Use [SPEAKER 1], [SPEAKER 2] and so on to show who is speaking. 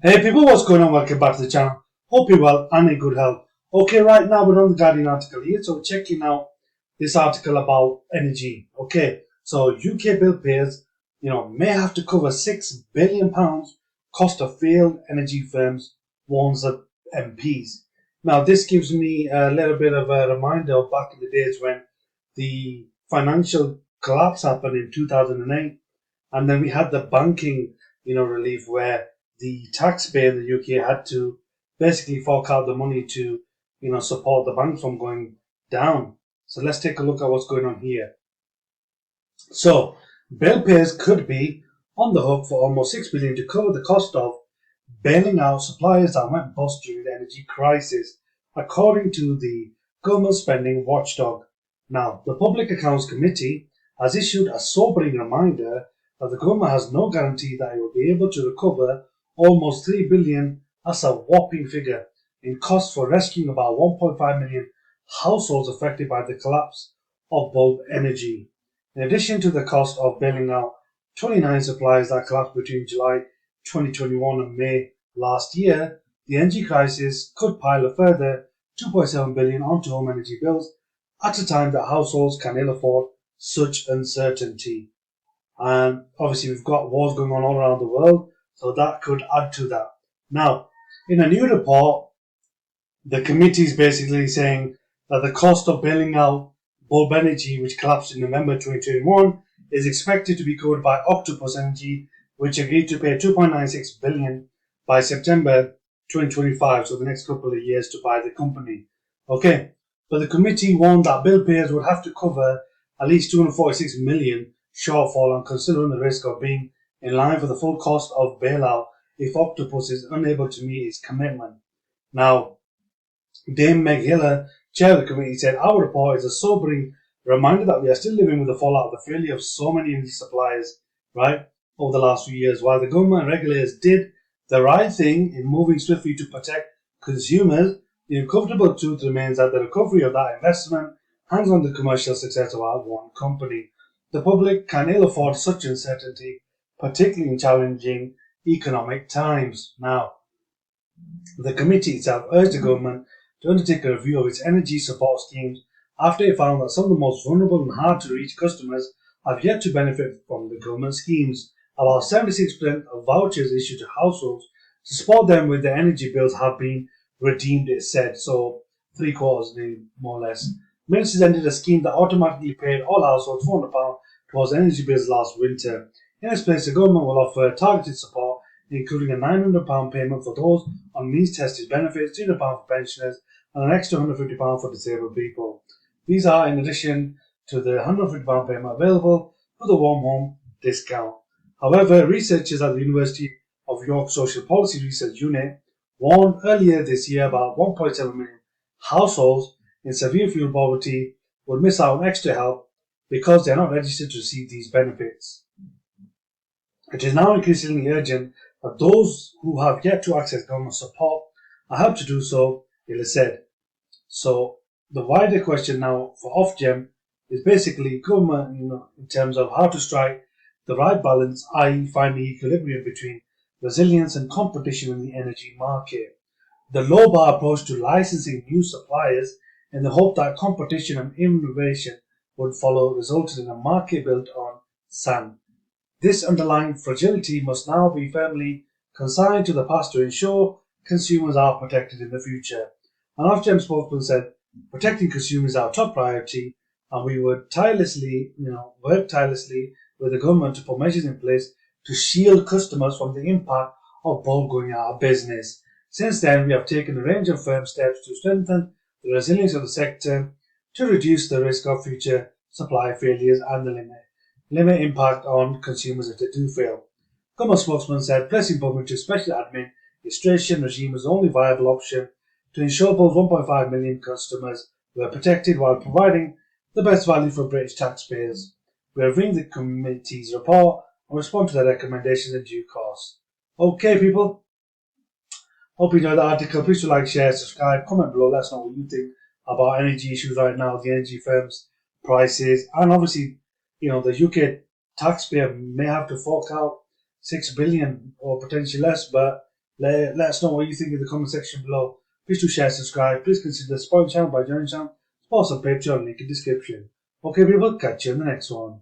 [SPEAKER 1] Hey people, what's going on? Welcome back to the channel. Hope you're well and in good health. Okay, right now we're on the Guardian article here, so we're checking out this article about energy. Okay, so UK bill payers, may have to cover £6 billion cost of failed energy firms, warns the MPs. Now, this gives me a little bit of a reminder of back in the days when the financial collapse happened in 2008, and then we had the banking, relief where the taxpayer in the UK had to basically fork out the money to, support the banks from going down. So let's take a look at what's going on here. So bill payers could be on the hook for almost 6 billion to cover the cost of bailing out suppliers that went bust during the energy crisis, according to the government spending watchdog. Now, the Public Accounts Committee has issued a sobering reminder that the government has no guarantee that it will be able to recover almost 3 billion, that's a whopping figure, in costs for rescuing about 1.5 million households affected by the collapse of bulb energy. In addition to the cost of bailing out 29 suppliers that collapsed between July 2021 and May last year, the energy crisis could pile a further 2.7 billion onto home energy bills at a time that households can ill afford such uncertainty. And obviously we've got wars going on all around the world, so that could add to that. Now, in a new report, the committee is basically saying that the cost of bailing out Bulb Energy, which collapsed in November 2021, is expected to be covered by Octopus Energy, which agreed to pay 2.96 billion by September 2025, so the next couple of years, to buy the company. Okay, but the committee warned that bill payers would have to cover at least 246 million shortfall and considering the risk of being in line for the full cost of bailout if Octopus is unable to meet its commitment. Now, Dame Meg Hiller, chair of the committee, said, "Our report is a sobering reminder that we are still living with the fallout of the failure of so many energy suppliers, right, over the last few years. While the government and regulators did the right thing in moving swiftly to protect consumers, the uncomfortable truth remains that the recovery of that investment hangs on the commercial success of our one company. The public can ill afford such uncertainty, particularly in challenging economic times." Now, the committee itself urged the government to undertake a review of its energy support schemes after it found that some of the most vulnerable and hard to reach customers have yet to benefit from the government schemes. About 76% of vouchers issued to households to support them with their energy bills have been redeemed, it said, so 3/4 more or less. Ministers ended a scheme that automatically paid all households £400 towards energy bills last winter. In its place, the government will offer targeted support, including a £900 payment for those on means-tested benefits, £200 for pensioners, and an extra £150 for disabled people. These are in addition to the £150 payment available for the warm home discount. However, researchers at the University of York Social Policy Research Unit warned earlier this year about 1.7 million households in severe fuel poverty would miss out on extra help because they are not registered to receive these benefits. It is now increasingly urgent that those who have yet to access government support are helped to do so, it is said. So the wider question now for Ofgem is basically government, in terms of how to strike the right balance, i.e. finding equilibrium between resilience and competition in the energy market. The low-bar approach to licensing new suppliers in the hope that competition and innovation would follow resulted in a market built on sand. This underlying fragility must now be firmly consigned to the past to ensure consumers are protected in the future. An Ofgem spokesman said, "Protecting consumers is our top priority, and we would work tirelessly with the government to put measures in place to shield customers from the impact of bulb going out of business. Since then, we have taken a range of firm steps to strengthen the resilience of the sector, to reduce the risk of future supply failures and the limit impact on consumers if they do fail." Government spokesman said, "Placing bulb into special administration regime is the only viable option to ensure both 1.5 million customers were protected while providing the best value for British taxpayers. We are reviewing the committee's report and respond to their recommendations in due course." Okay, people. Hope you enjoyed the article. Please do like, share, subscribe, comment below. Let us know what you think about energy issues right now, the energy firms, prices, and obviously, the UK taxpayer may have to fork out 6 billion or potentially less, but Let us know what you think in the comment section below. Please do share, subscribe. Please consider supporting the channel by joining the channel. Support on Patreon, link in description. Okay, people, catch you in the next one.